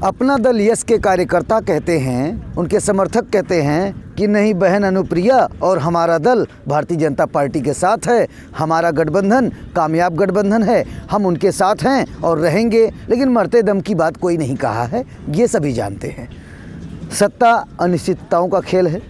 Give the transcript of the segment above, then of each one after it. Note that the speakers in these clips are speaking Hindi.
अपना दल यस के कार्यकर्ता कहते हैं, उनके समर्थक कहते हैं कि नहीं बहन अनुप्रिया और हमारा दल भारतीय जनता पार्टी के साथ है, हमारा गठबंधन कामयाब गठबंधन है, हम उनके साथ हैं और रहेंगे। लेकिन मरते दम की बात कोई नहीं कहा है, ये सभी जानते हैं। सत्ता अनिश्चितताओं का खेल है,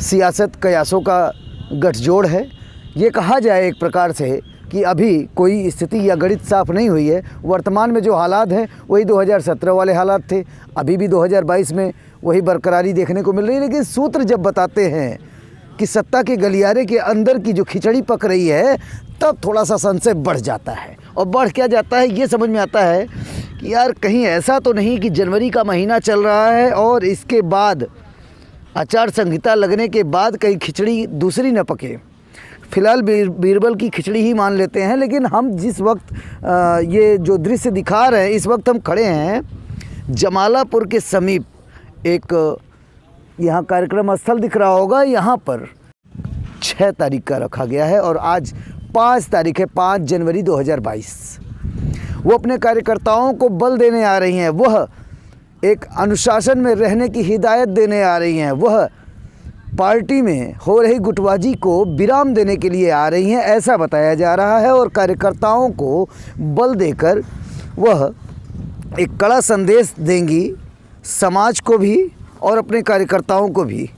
सियासत कयासों का गठजोड़ है। ये कहा जाए एक प्रकार से कि अभी कोई स्थिति या गणित साफ नहीं हुई है। वर्तमान में जो हालात हैं वही 2017 वाले हालात थे, अभी भी 2022 में वही बरकरारी देखने को मिल रही है। लेकिन सूत्र जब बताते हैं कि सत्ता के गलियारे के अंदर की जो खिचड़ी पक रही है, तब थोड़ा सा संशय बढ़ जाता है। और बढ़ क्या जाता है ये समझ में आता है कि यार कहीं ऐसा तो नहीं कि जनवरी का महीना चल रहा है और इसके बाद आचार संहिता लगने के बाद कहीं खिचड़ी दूसरी न पके। फ़िलहाल बीरबल की खिचड़ी ही मान लेते हैं। लेकिन हम जिस वक्त ये जो दृश्य दिखा रहे हैं, इस वक्त हम खड़े हैं जमालापुर के समीप। एक यहाँ कार्यक्रम स्थल दिख रहा होगा, यहाँ पर 6 तारीख का रखा गया है और आज 5 तारीख है, 5 जनवरी 2022। वो अपने कार्यकर्ताओं को बल देने आ रही हैं, वह एक अनुशासन में रहने की हिदायत देने आ रही हैं, वह पार्टी में हो रही गुटबाजी को विराम देने के लिए आ रही हैं, ऐसा बताया जा रहा है। और कार्यकर्ताओं को बल देकर वह एक कड़ा संदेश देंगी समाज को भी और अपने कार्यकर्ताओं को भी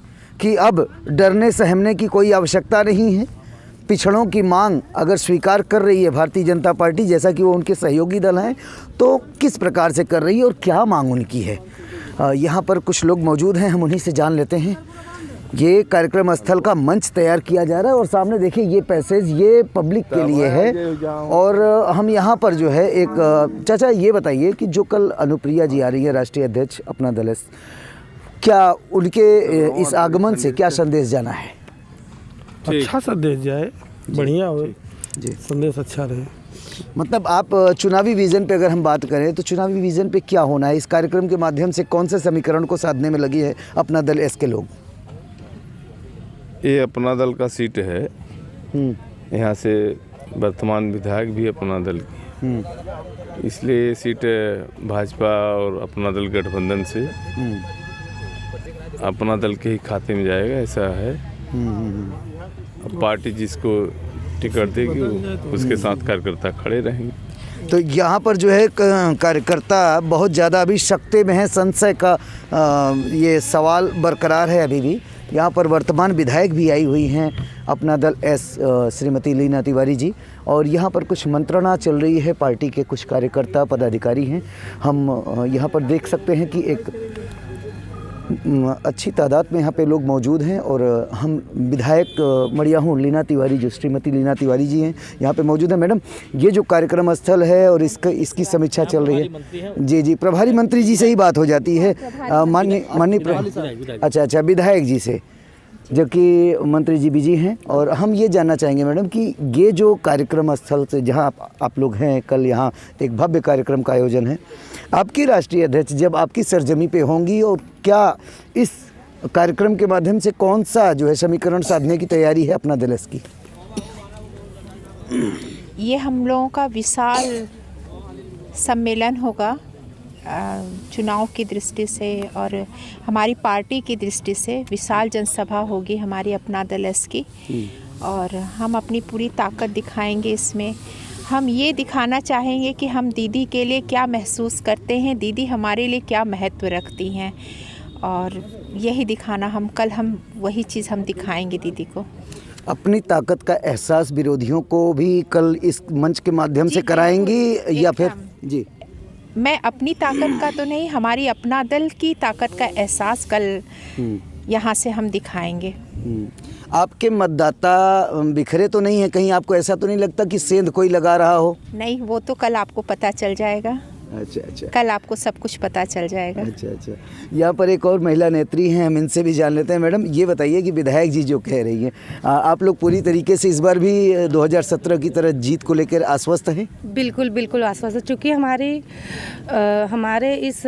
कि अब डरने सहमने की कोई आवश्यकता नहीं है। पिछड़ों की मांग अगर स्वीकार कर रही है भारतीय जनता पार्टी, जैसा कि वो उनके सहयोगी दल हैं, तो किस प्रकार से कर रही है और क्या मांग उनकी है। यहाँ पर कुछ लोग मौजूद हैं, हम उन्हीं से जान लेते हैं। ये कार्यक्रम स्थल का मंच तैयार किया जा रहा है और सामने देखिए ये पैसेज ये पब्लिक के लिए है। और हम यहाँ पर जो है एक चाचा ये बताइए कि जो कल अनुप्रिया जी आ रही है, राष्ट्रीय अध्यक्ष अपना दल, क्या उनके इस आगमन से क्या संदेश जाना है? अच्छा संदेश जाए, बढ़िया हो जी, संदेश अच्छा रहे। मतलब आप चुनावी विज़न पे अगर हम बात करें तो चुनावी विज़न पे क्या होना है? इस कार्यक्रम के माध्यम से कौन से समीकरण को साधने में लगी है अपना दल एस के लोग? ये अपना दल का सीट है, यहाँ से वर्तमान विधायक भी अपना दल की, इसलिए ये सीट भाजपा और अपना दल गठबंधन से अपना दल के ही खाते में जाएगा, ऐसा है। अब पार्टी जिसको टिकट देगी उसके साथ कार्यकर्ता खड़े रहेंगे। तो यहाँ पर जो है कार्यकर्ता बहुत ज़्यादा अभी शक्ति में है, संशय का ये सवाल बरकरार है अभी भी। यहाँ पर वर्तमान विधायक भी आई हुई हैं अपना दल एस श्रीमती लीना तिवारी जी, और यहाँ पर कुछ मंत्रणा चल रही है, पार्टी के कुछ कार्यकर्ता पदाधिकारी हैं। हम यहाँ पर देख सकते हैं कि एक अच्छी तादाद में यहाँ पे लोग मौजूद हैं और हम विधायक मड़ियाहूँ लीना तिवारी जो श्रीमती लीना तिवारी जी हैं यहाँ पे मौजूद हैं। मैडम, ये जो कार्यक्रम स्थल है और इसकी समीक्षा चल रही है, जी प्रभारी मंत्री जी से ही बात हो जाती है, माननीय अच्छा विधायक जी से, जो कि मंत्री जी बिजी हैं। और हम ये जानना चाहेंगे मैडम कि ये जो कार्यक्रम स्थल से जहाँ आप लोग हैं, कल यहाँ एक भव्य कार्यक्रम का आयोजन है, आपकी राष्ट्रीय अध्यक्ष जब आपकी सरजमी पे होंगी, और क्या इस कार्यक्रम के माध्यम से कौन सा जो है समीकरण साधने की तैयारी है अपना दल की? ये हम लोगों का विशाल सम्मेलन होगा चुनाव की दृष्टि से और हमारी पार्टी की दृष्टि से। विशाल जनसभा होगी हमारी अपना दल की और हम अपनी पूरी ताकत दिखाएंगे इसमें। हम ये दिखाना चाहेंगे कि हम दीदी के लिए क्या महसूस करते हैं, दीदी हमारे लिए क्या महत्व रखती हैं, और यही दिखाना हम वही चीज़ हम दिखाएंगे दीदी को। अपनी ताकत का एहसास विरोधियों को भी कल इस मंच के माध्यम से कराएंगी या फिर? जी, मैं अपनी ताकत का तो नहीं, हमारी अपना दल की ताकत का एहसास कल यहाँ से हम दिखाएंगे। आपके मतदाता बिखरे तो नहीं है कहीं? आपको ऐसा तो नहीं लगता कि सेंध कोई लगा रहा हो? नहीं, वो तो कल आपको पता चल जाएगा। अच्छा, कल आपको सब कुछ पता चल जाएगा। अच्छा। यहाँ पर एक और महिला नेत्री हैं, हम इनसे भी जान लेते हैं। मैडम, ये बताइए कि विधायक जी जो कह रही हैं, आप लोग पूरी तरीके से इस बार भी 2017 की तरह जीत को लेकर आश्वस्त हैं? बिल्कुल आश्वस्त, चूँकि हमारे इस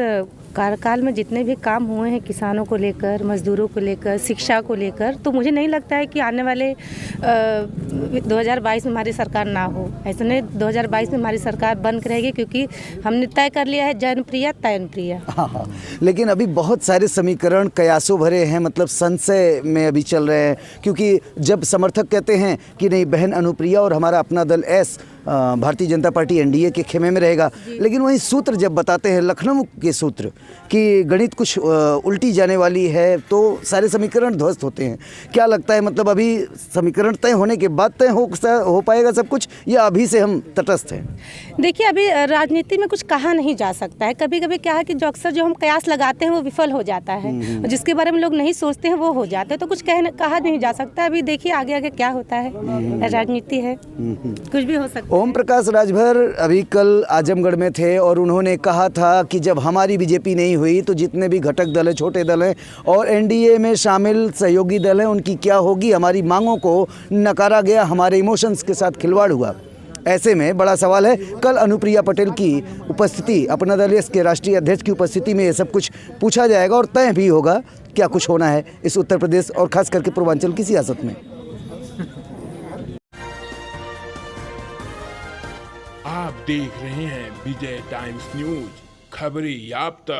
कार्यकाल में जितने भी काम हुए हैं किसानों को लेकर, मजदूरों को लेकर, शिक्षा को लेकर, तो मुझे नहीं लगता है कि आने वाले 2022 में हमारी सरकार ना हो। ऐसे नहीं, 2022 में हमारी सरकार बन के रहेगी, क्योंकि हमने तय कर लिया है जनप्रिय तयनप्रिय। हाँ, लेकिन अभी बहुत सारे समीकरण कयासों भरे हैं, मतलब संशय में अभी चल रहे हैं, क्योंकि जब समर्थक कहते हैं कि नहीं बहन अनुप्रिया और हमारा अपना दल S Bharatiya Janata party NDA के खेमे में रहेगा, लेकिन वहीं सूत्र जब बताते हैं लखनऊ के सूत्र कि गणित कुछ उल्टी जाने वाली है, तो सारे समीकरण ध्वस्त होते हैं। क्या लगता है, मतलब अभी समीकरण तय होने के बाद तय हो पाएगा सब कुछ, या अभी से हम तटस्थ हैं? देखिए, अभी राजनीति में कुछ कहा नहीं जा सकता है। कभी कभी क्या है कि जो अक्सर जो हम कयास लगाते हैं वो विफल हो जाता है, और जिसके बारे में लोग नहीं सोचते हैं वो हो जाते हैं, तो कुछ कहा नहीं जा सकता। अभी देखिए आगे आगे क्या होता है, राजनीति है, कुछ भी हो सकता है। ओम प्रकाश राजभर अभी कल आजमगढ़ में थे और उन्होंने कहा था कि जब हमारी बीजेपी नहीं हुई तो जितने भी घटक दल हैं, छोटे दल हैं और एनडीए में शामिल सहयोगी दल हैं, उनकी क्या होगी। हमारी मांगों को नकारा गया, हमारे इमोशंस के साथ खिलवाड़ हुआ। ऐसे में बड़ा सवाल है, कल अनुप्रिया पटेल की उपस्थिति, अपना दल एस के राष्ट्रीय अध्यक्ष की उपस्थिति में ये सब कुछ पूछा जाएगा और तय भी होगा क्या कुछ होना है इस उत्तर प्रदेश और खास करके पूर्वांचल की सियासत में। आप देख रहे हैं विजय टाइम्स न्यूज, खबरें याफ्ता।